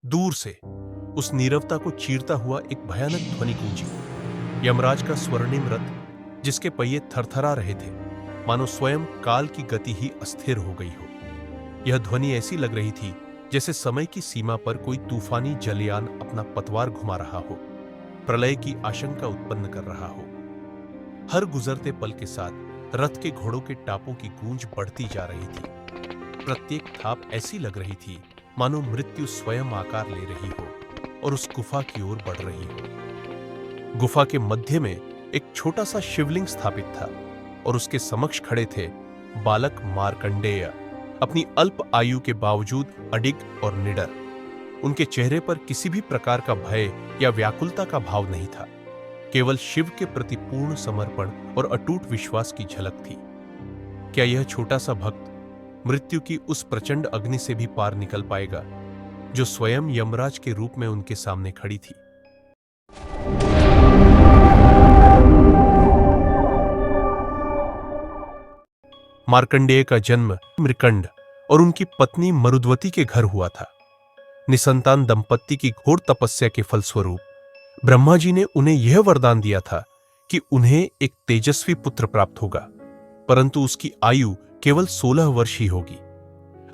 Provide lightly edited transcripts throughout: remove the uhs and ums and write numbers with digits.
दूर से उस नीरवता को चीरता हुआ एक भयानक ध्वनि गूंजी। यमराज का स्वर्णिम रथ, जिसके पहिए थरथरा रहे थे, मानो स्वयं काल की गति ही अस्थिर हो गई हो। यह ध्वनि ऐसी लग रही थी जैसे समय की सीमा पर कोई तूफानी जलयान अपना पतवार घुमा रहा हो, प्रलय की आशंका उत्पन्न कर रहा हो। हर गुजरते पल के साथ रथ के घोड़ों के टापों की गूंज बढ़ती जा रही थी। प्रत्येक थाप ऐसी लग रही थी मानो मृत्यु स्वयं आकार ले रही हो और उस गुफा की ओर बढ़ रही हो। गुफा के मध्य में एक छोटा सा शिवलिंग स्थापित था और उसके समक्ष खड़े थे बालक मार्कंडेय, अपनी अल्प आयु के बावजूद अडिग और निडर। उनके चेहरे पर किसी भी प्रकार का भय या व्याकुलता का भाव नहीं था, केवल शिव के प्रति पूर्ण समर्पण और अटूट विश्वास की झलक थी। क्या यह छोटा सा भक्त मृत्यु की उस प्रचंड अग्नि से भी पार निकल पाएगा जो स्वयं यमराज के रूप में उनके सामने खड़ी थी? मार्कंडेय का जन्म मृकंड और उनकी पत्नी मरुद्वती के घर हुआ था। निसंतान दंपत्ति की घोर तपस्या के फलस्वरूप ब्रह्मा जी ने उन्हें यह वरदान दिया था कि उन्हें एक तेजस्वी पुत्र प्राप्त होगा, परंतु उसकी आयु केवल 16 वर्ष ही होगी।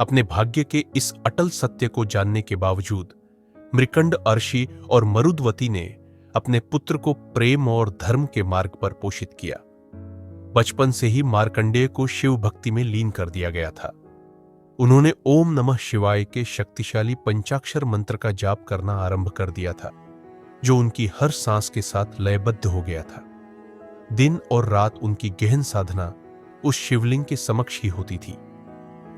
अपने भाग्य के इस अटल सत्य को जानने के बावजूद मृकंड अर्षि और मरुद्वती ने अपने पुत्र को प्रेम और धर्म के मार्ग पर पोषित किया। बचपन से ही मार्कंडेय को शिव भक्ति में लीन कर दिया गया था। उन्होंने ओम नमः शिवाय के शक्तिशाली पंचाक्षर मंत्र का जाप करना आरंभ कर दिया था, जो उनकी हर सांस के साथ लयबद्ध हो गया था। दिन और रात उनकी गहन साधना उस शिवलिंग के समक्ष ही होती थी।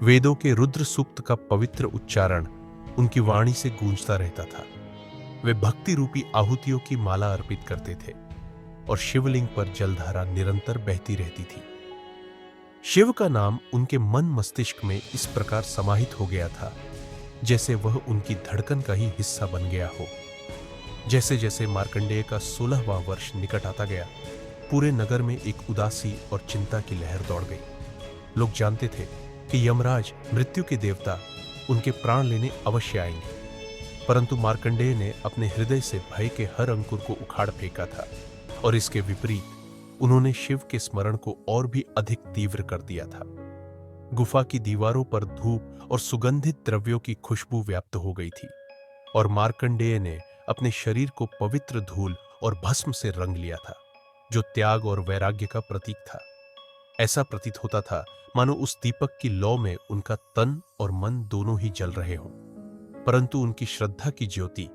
वेदों के रुद्र सूक्त का पवित्र उच्चारण उनकी वाणी से गूंजता रहता था। वे भक्ति रूपी आहुतियों की माला अर्पित करते थे और शिवलिंग पर जलधारा निरंतर बहती रहती थी। शिव का नाम उनके मन मस्तिष्क में इस प्रकार समाहित हो गया था जैसे वह उनकी धड़कन का ही हिस्सा बन गया हो। जैसे जैसे मार्कंडेय का 16वां वर्ष निकट आता गया, पूरे नगर में एक उदासी और चिंता की लहर दौड़ गई। लोग जानते थे कि यमराज, मृत्यु के देवता, उनके प्राण लेने अवश्य आएंगे, परंतु मार्कंडेय ने अपने हृदय से भय के हर अंकुर को उखाड़ फेंका था और इसके विपरीत उन्होंने शिव के स्मरण को और भी अधिक तीव्र कर दिया था। गुफा की दीवारों पर धूप और सुगंधित द्रव्यों की खुशबू व्याप्त हो गई थी और मार्कंडेय ने अपने शरीर को पवित्र धूल और भस्म से रंग लिया था, जो त्याग और वैराग्य का प्रतीक था। ऐसा प्रतीत होता था मानो उस दीपक की लौ में उनका तन और मन दोनों ही जल रहे हों, परंतु उनकी श्रद्धा की ज्योति,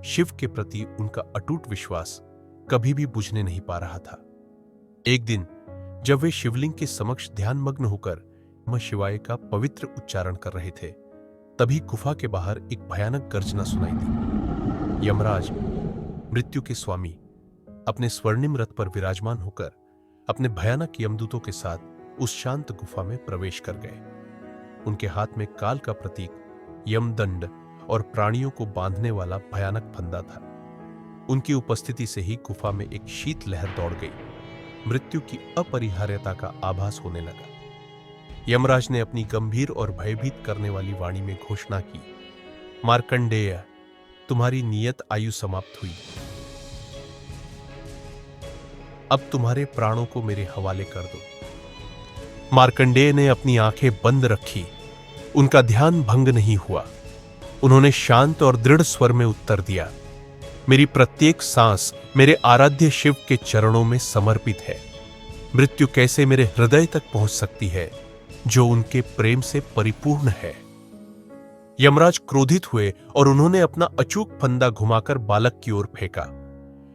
शिव के प्रति उनका अटूट विश्वास कभी भी बुझने नहीं पा रहा था। एक दिन जब वे शिवलिंग के समक्ष ध्यानमग्न होकर नमः शिवाय का पवित्र उच्चारण कर रहे थे, तभी गुफा के बाहर एक भयानक गर्जना सुनाई दी। यमराज, मृत्यु के स्वामी, अपने स्वर्णिम रथ पर विराजमान होकर अपने भयानक यमदूतों के साथ उस शांत गुफा में प्रवेश कर गए। उनके हाथ में काल का प्रतीक यमदंड और प्राणियों को बांधने वाला भयानक फंदा था। उनकी उपस्थिति से ही गुफा में एक शीत लहर दौड़ गई। मृत्यु की अपरिहार्यता का आभास होने लगा। यमराज ने अपनी गंभीर और भयभीत करने वाली वाणी में घोषणा की, मार्कंडेय, तुम्हारी नियत आयु समाप्त हुई। अब तुम्हारे प्राणों को मेरे हवाले कर दो। मार्कंडेय ने अपनी आंखें बंद रखी। उनका ध्यान भंग नहीं हुआ। उन्होंने शांत और दृढ़ स्वर में उत्तर दिया, मेरी प्रत्येक सांस मेरे आराध्य शिव के चरणों में समर्पित है। मृत्यु कैसे मेरे हृदय तक पहुंच सकती है, जो उनके प्रेम से परिपूर्ण है। यमराज क्रोधित हुए और उन्होंने अपना अचूक फंदा घुमाकर बालक की ओर फेंका।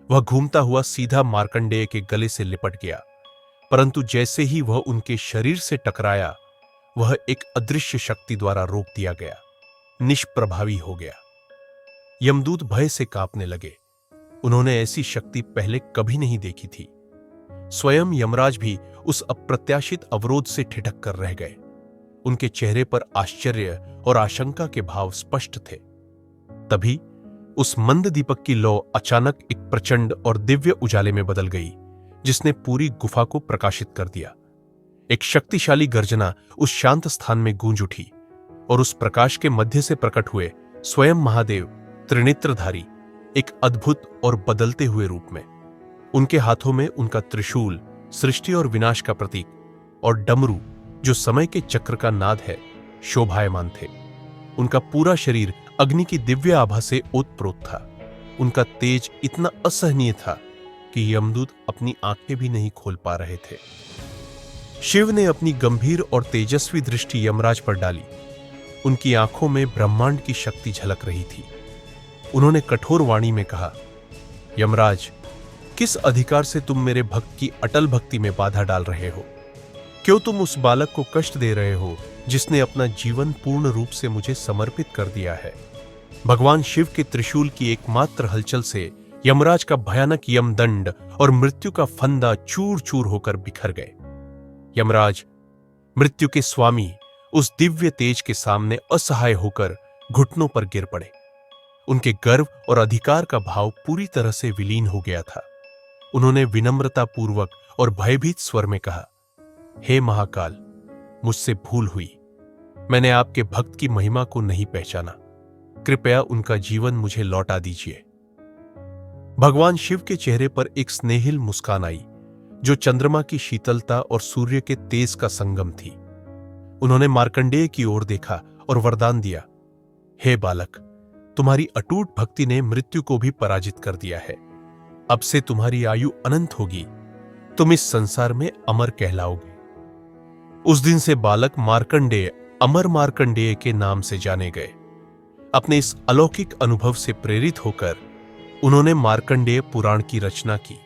वह घूमता हुआ सीधा मार्कंडेय के गले से लिपट गया, परंतु जैसे ही वह उनके शरीर से टकराया, वह एक अदृश्य शक्ति द्वारा रोक दिया गया, निष्प्रभावी हो गया। यमदूत भय से कांपने लगे। उन्होंने ऐसी शक्ति पहले कभी नहीं देखी थी। स्वयं यमराज भी उस अप्रत्याशित अवरोध से ठिठक कर रह गए। उनके चेहरे पर आश्चर्य और आशंका के भाव स्पष्ट थे। तभी उस मंद दीपक की लौ अचानक एक प्रचंड और दिव्य उजाले में बदल गई, जिसने पूरी गुफा को प्रकाशित कर दिया। एक शक्तिशाली गर्जना उस शांत स्थान में गूंज उठी और उस प्रकाश के मध्य से प्रकट हुए स्वयं महादेव, त्रिनेत्रधारी, एक अद्भुत और बदलते हुए रूप में। उनके हाथों में उनका त्रिशूल सृष्टि और विनाश का प्रतीक, और डमरू जो समय के चक्र का नाद है, शोभायमान थे। उनका पूरा शरीर अग्नि की दिव्य आभा से ओतप्रोत था। उनका तेज इतना असहनीय था कि यमदूत अपनी आंखें भी नहीं खोल पा रहे थे। शिव ने अपनी गंभीर और तेजस्वी दृष्टि यमराज पर डाली। उनकी आंखों में ब्रह्मांड की शक्ति झलक रही थी। उन्होंने कठोर वाणी में कहा, यमराज, किस अधिकार से तुम मेरे भक्त की अटल भक्ति में बाधा डाल रहे हो? क्यों तुम उस बालक को कष्ट दे रहे हो जिसने अपना जीवन पूर्ण रूप से मुझे समर्पित कर दिया है? भगवान शिव के त्रिशूल की एकमात्र हलचल से यमराज का भयानक यमदंड और मृत्यु का फंदा चूर चूर होकर बिखर गए। यमराज, मृत्यु के स्वामी, उस दिव्य तेज के सामने असहाय होकर घुटनों पर गिर पड़े। उनके गर्व और अधिकार का भाव पूरी तरह से विलीन हो गया था। उन्होंने विनम्रतापूर्वक और भयभीत स्वर में कहा, हे महाकाल, मुझसे भूल हुई। मैंने आपके भक्त की महिमा को नहीं पहचाना। कृपया उनका जीवन मुझे लौटा दीजिए। भगवान शिव के चेहरे पर एक स्नेहिल मुस्कान आई, जो चंद्रमा की शीतलता और सूर्य के तेज का संगम थी। उन्होंने मार्कंडेय की ओर देखा और वरदान दिया, हे बालक, तुम्हारी अटूट भक्ति ने मृत्यु को भी पराजित कर दिया है। अब से तुम्हारी आयु अनंत होगी। तुम इस संसार में अमर कहलाओगे। उस दिन से बालक मार्कंडेय अमर मार्कंडेय के नाम से जाने गए। अपने इस अलौकिक अनुभव से प्रेरित होकर उन्होंने मार्कंडेय पुराण की रचना की।